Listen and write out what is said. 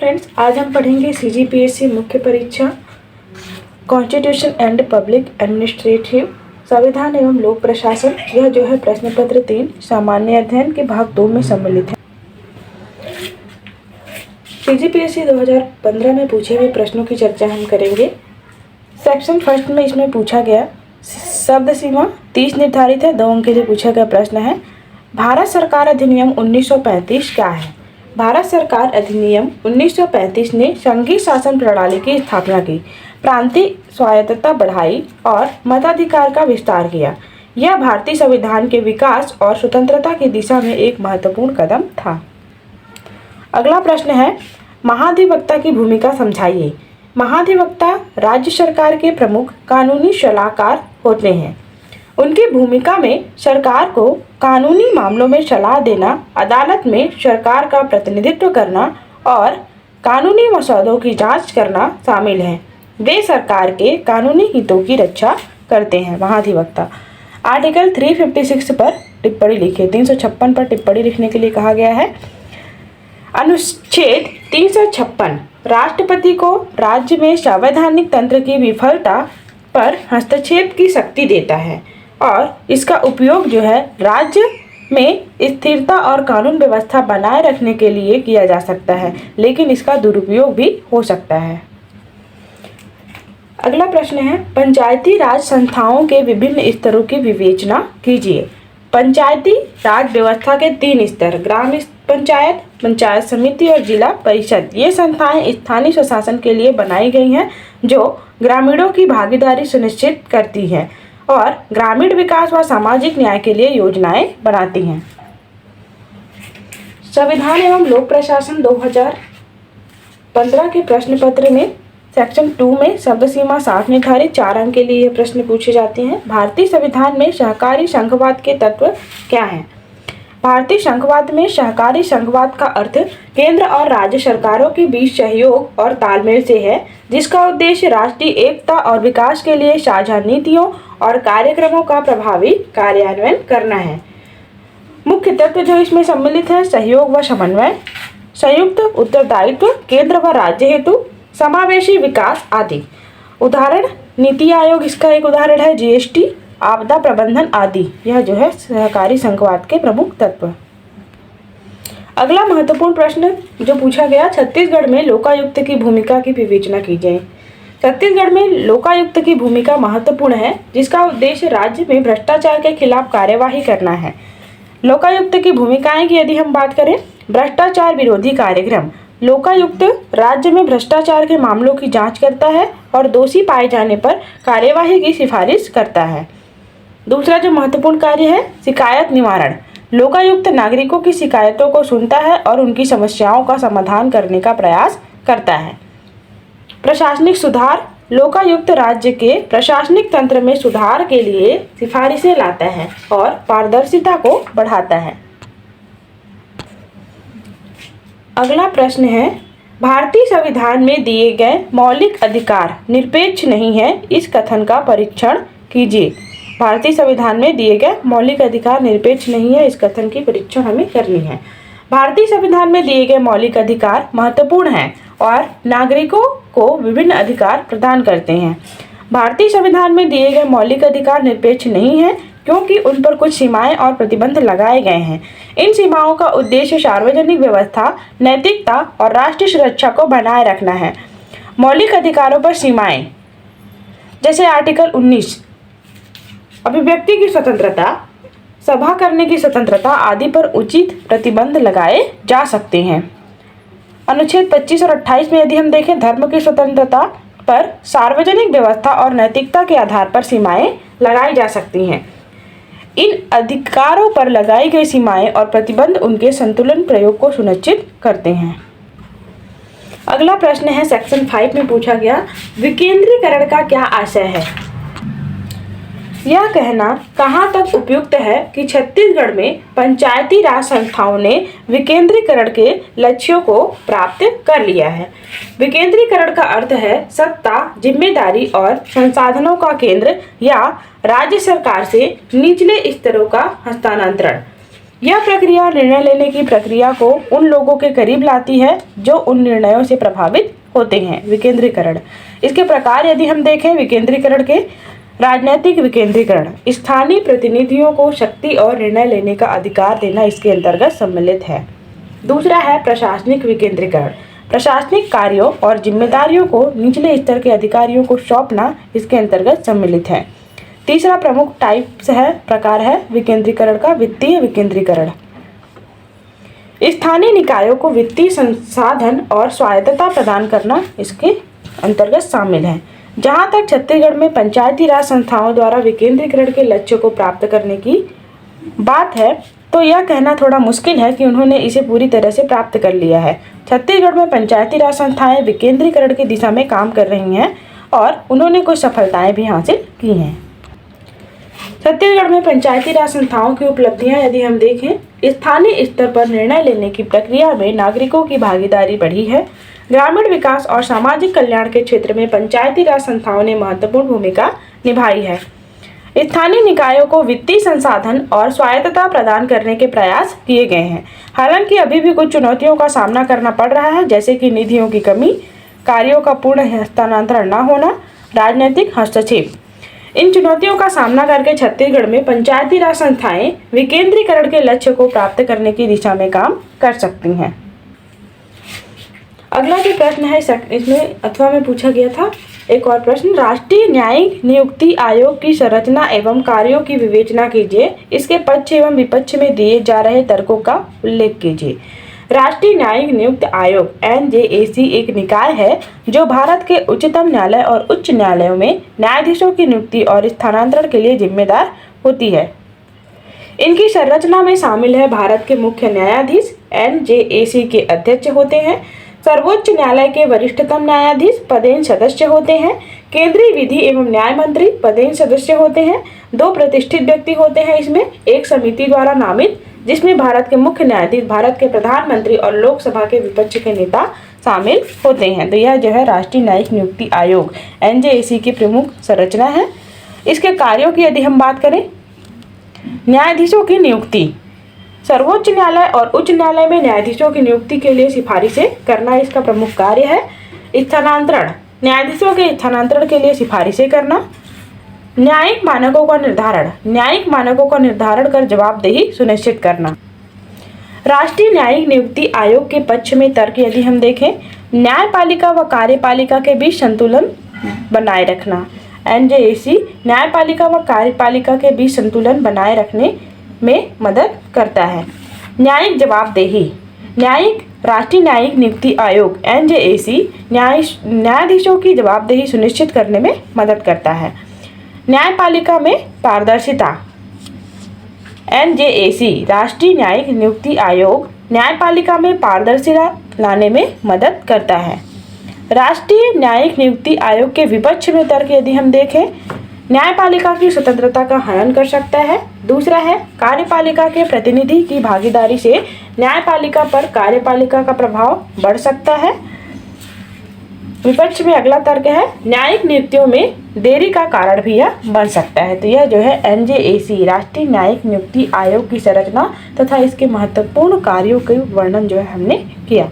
Friends, आज हम पढ़ेंगे सीजीपीएससी मुख्य परीक्षा कॉन्स्टिट्यूशन एंड पब्लिक एडमिनिस्ट्रेटिव संविधान एवं लोक प्रशासन। यह जो है प्रश्न पत्र 3 सामान्य अध्ययन के भाग 2 में सम्मिलित है। सीजीपीएससी 2015 में पूछे हुए प्रश्नों की चर्चा हम करेंगे। सेक्शन फर्स्ट में इसमें पूछा गया शब्द सीमा 30 निर्धारित है। 2 अंक के लिए पूछा गया प्रश्न है, भारत सरकार अधिनियम 1935 क्या है? भारत सरकार अधिनियम 1935 ने संघीय शासन प्रणाली की स्थापना की, प्रांतीय स्वायत्तता बढ़ाई और मताधिकार का विस्तार किया। यह भारतीय संविधान के विकास और स्वतंत्रता की दिशा में एक महत्वपूर्ण कदम था। अगला प्रश्न है, महाधिवक्ता की भूमिका समझाइए। महाधिवक्ता राज्य सरकार के प्रमुख कानूनी सलाहकार होते हैं। उनकी भूमिका में सरकार को कानूनी मामलों में सलाह देना, अदालत में सरकार का प्रतिनिधित्व करना और कानूनी मसौदों की जांच करना शामिल है। वे सरकार के कानूनी हितों की रक्षा करते हैं। महाधिवक्ता आर्टिकल 356 पर टिप्पणी लिखिए। 356 पर टिप्पणी लिखने के लिए कहा गया है। अनुच्छेद 356 राष्ट्रपति को राज्य में संवैधानिक तंत्र की विफलता पर हस्तक्षेप की शक्ति देता है और इसका उपयोग जो है राज्य में स्थिरता और कानून व्यवस्था बनाए रखने के लिए किया जा सकता है, लेकिन इसका दुरुपयोग भी हो सकता है। अगला प्रश्न है, पंचायती राज संस्थाओं के विभिन्न स्तरों की विवेचना कीजिए। पंचायती राज व्यवस्था के 3 स्तर ग्राम पंचायत, पंचायत समिति और जिला परिषद। ये संस्थाएं स्थानीय स्वशासन के लिए बनाई गई हैं जो ग्रामीणों की भागीदारी सुनिश्चित करती हैं और ग्रामीण विकास व सामाजिक न्याय के लिए योजनाएं बनाती हैं। संविधान एवं लोक प्रशासन 2015 के प्रश्न पत्र में सेक्शन 2 में शब्द सीमा 60 निर्धारित 4 अंक के लिए यह प्रश्न पूछे जाते हैं। भारतीय संविधान में सहकारी संघवाद के तत्व क्या हैं? भारतीय संघवाद में सहकारी संघवाद का अर्थ केंद्र और राज्य सरकारों के बीच सहयोग और तालमेल से है, जिसका उद्देश्य राष्ट्रीय एकता और विकास के लिए साझा नीतियों और कार्यक्रमों का प्रभावी कार्यान्वयन करना है। मुख्य तत्व जो इसमें सम्मिलित है, सहयोग व समन्वय, संयुक्त उत्तरदायित्व केंद्र व राज्य हेतु, समावेशी विकास आदि। उदाहरण नीति आयोग इसका एक उदाहरण है, जीएसटी, आपदा प्रबंधन आदि। यह जो है सहकारी संघवाद के प्रमुख तत्व। अगला महत्वपूर्ण प्रश्न जो पूछा गया, छत्तीसगढ़ में लोकायुक्त की भूमिका की विवेचना कीजिए। छत्तीसगढ़ में लोकायुक्त की भूमिका महत्वपूर्ण है, जिसका उद्देश्य राज्य में भ्रष्टाचार के खिलाफ कार्यवाही करना है। लोकायुक्त की भूमिकाएं की यदि हम बात करें, भ्रष्टाचार विरोधी कार्यक्रम। लोकायुक्त राज्य में भ्रष्टाचार के मामलों की जांच करता है और दोषी पाए जाने पर कार्यवाही की सिफारिश करता है। दूसरा जो महत्वपूर्ण कार्य है, शिकायत निवारण। लोकायुक्त नागरिकों की शिकायतों को सुनता है और उनकी समस्याओं का समाधान करने का प्रयास करता है। प्रशासनिक सुधार। लोकायुक्त राज्य के प्रशासनिक तंत्र में सुधार के लिए सिफारिशें लाता है और पारदर्शिता को बढ़ाता है। अगला प्रश्न है, भारतीय संविधान में दिए गए मौलिक अधिकार निरपेक्ष नहीं है, इस कथन का परीक्षण कीजिए। भारतीय संविधान में दिए गए मौलिक अधिकार निरपेक्ष नहीं है, इस कथन की परीक्षण हमें करनी है। भारतीय संविधान में दिए गए मौलिक अधिकार महत्वपूर्ण हैं और नागरिकों को विभिन्न अधिकार प्रदान करते हैं। भारतीय संविधान में दिए गए मौलिक अधिकार निरपेक्ष नहीं है क्योंकि उन पर कुछ सीमाएं और प्रतिबंध लगाए गए हैं। इन सीमाओं का उद्देश्य सार्वजनिक व्यवस्था, नैतिकता और राष्ट्रीय सुरक्षा को बनाए रखना है। मौलिक अधिकारों पर सीमाएं जैसे आर्टिकल 19 अभिव्यक्ति की स्वतंत्रता, सभा करने की स्वतंत्रता आदि पर उचित प्रतिबंध लगाए जा सकते हैं। अनुच्छेद 25 और 28 में यदि हम देखें, धर्म की स्वतंत्रता पर सार्वजनिक व्यवस्था और नैतिकता के आधार पर सीमाएं लगाई जा सकती हैं। इन अधिकारों पर लगाई गई सीमाएं और प्रतिबंध उनके संतुलन प्रयोग को सुनिश्चित करते हैं। अगला प्रश्न है, सेक्शन 5 में पूछा गया विकेंद्रीकरण का क्या आशय है? यह कहना कहाँ तक उपयुक्त है कि छत्तीसगढ़ में पंचायती राज संस्थाओं ने विकेंद्रीकरण के लक्ष्यों को प्राप्त कर लिया है। विकेंद्रीकरण का अर्थ है सत्ता, जिम्मेदारी और संसाधनों का केंद्र या राज्य सरकार से निचले स्तरों का हस्तांतरण। यह प्रक्रिया निर्णय लेने की प्रक्रिया को उन लोगों के करीब लाती है जो उन निर्णयों से प्रभावित होते हैं। विकेंद्रीकरण, इसके प्रकार यदि हम देखें विकेंद्रीकरण के, राजनीतिक विकेंद्रीकरण, स्थानीय प्रतिनिधियों को शक्ति और निर्णय लेने का अधिकार देना इसके अंतर्गत सम्मिलित है। दूसरा है प्रशासनिक विकेंद्रीकरण, प्रशासनिक कार्यों और जिम्मेदारियों को निचले स्तर के अधिकारियों को सौंपना इसके अंतर्गत सम्मिलित है। तीसरा प्रमुख प्रकार है विकेंद्रीकरण का वित्तीय विकेंद्रीकरण। स्थानीय निकायों को वित्तीय संसाधन और स्वायत्तता प्रदान करना इसके अंतर्गत शामिल है। जहां तक छत्तीसगढ़ में पंचायती राज संस्थाओं द्वारा विकेंद्रीकरण के लक्ष्य को प्राप्त करने की बात है, तो यह कहना थोड़ा मुश्किल है कि उन्होंने इसे पूरी तरह से प्राप्त कर लिया है। छत्तीसगढ़ में पंचायती राज संस्थाएं विकेंद्रीकरण की दिशा में काम कर रही हैं और उन्होंने कुछ सफलताएं भी हासिल की हैं। छत्तीसगढ़ में पंचायती राज संस्थाओं की उपलब्धियां यदि हम देखें, स्थानीय स्तर पर निर्णय लेने की प्रक्रिया में नागरिकों की भागीदारी बढ़ी है। ग्रामीण विकास और सामाजिक कल्याण के क्षेत्र में पंचायती राज संस्थाओं ने महत्वपूर्ण भूमिका निभाई है। स्थानीय निकायों को वित्तीय संसाधन और स्वायत्तता प्रदान करने के प्रयास किए गए हैं। हालांकि अभी भी कुछ चुनौतियों का सामना करना पड़ रहा है, जैसे कि निधियों की कमी, कार्यों का पूर्ण हस्तांतरण न होना, राजनीतिक हस्तक्षेप। इन चुनौतियों का सामना करके छत्तीसगढ़ में पंचायती राज संस्थाएं विकेंद्रीकरण के लक्ष्य को प्राप्त करने की दिशा में काम कर सकती हैं। अगला जो प्रश्न है इसमें अथवा में पूछा गया था एक और प्रश्न, राष्ट्रीय न्यायिक नियुक्ति आयोग की संरचना एवं कार्यों की विवेचना कीजिए। इसके पक्ष एवं विपक्ष में दिए जा रहे तर्कों का उल्लेख कीजिए। राष्ट्रीय न्यायिक नियुक्ति आयोग NJAC एक निकाय है जो भारत के उच्चतम न्यायालय और उच्च न्यायालयों में न्यायाधीशों की नियुक्ति और स्थानांतरण के लिए जिम्मेदार होती है। इनकी संरचना में शामिल है भारत के मुख्य न्यायाधीश NJAC के अध्यक्ष होते हैं, सर्वोच्च न्यायालय के वरिष्ठतम न्यायाधीश पदेन सदस्य होते हैं, केंद्रीय विधि एवं न्याय मंत्री पदेन सदस्य होते हैं, 2 प्रतिष्ठित व्यक्ति होते हैं इसमें, एक समिति द्वारा नामित जिसमें भारत के मुख्य न्यायाधीश, भारत के प्रधानमंत्री और लोकसभा के विपक्ष के नेता शामिल होते हैं। तो यह जो है राष्ट्रीय न्यायिक नियुक्ति आयोग NJAC की प्रमुख संरचना है। इसके कार्यों की यदि हम बात करें, न्यायाधीशों की नियुक्ति, सर्वोच्च न्यायालय और उच्च न्यायालय में न्यायाधीशों की नियुक्ति के लिए सिफारिशें करना इसका प्रमुख कार्य है। स्थानांतरण, न्यायाधीशों के स्थानांतरण के लिए सिफारिशें करना। न्यायिक मानकों का निर्धारण, न्यायिक मानकों का निर्धारण कर जवाबदेही सुनिश्चित करना। राष्ट्रीय न्यायिक नियुक्ति आयोग के पक्ष में तर्क यदि हम देखें, न्यायपालिका व कार्यपालिका के बीच संतुलन बनाए रखना। NJAC न्यायपालिका व कार्यपालिका के बीच संतुलन बनाए रखने में मदद करता है। न्यायिक जवाबदेही, राष्ट्रीय न्यायिक नियुक्ति आयोग NJAC न्यायाधीशों की जवाबदेही सुनिश्चित करने में मदद करता है। न्यायपालिका में पारदर्शिता, NJAC राष्ट्रीय न्यायिक नियुक्ति आयोग न्यायपालिका में पारदर्शिता लाने में मदद करता है। राष्ट्रीय न्यायिक नियुक्ति आयोग के विपक्ष में तर्क यदि हम देखें, न्यायपालिका की स्वतंत्रता का हनन कर सकता है। दूसरा है कार्यपालिका के प्रतिनिधि की भागीदारी से न्यायपालिका पर कार्यपालिका का प्रभाव बढ़ सकता है। विपक्ष में अगला तर्क है न्यायिक नियुक्तियों में देरी का कारण भी यह बन सकता है। तो यह जो है NJAC राष्ट्रीय न्यायिक नियुक्ति आयोग की संरचना तथा इसके महत्वपूर्ण कार्यों के वर्णन जो है हमने किया।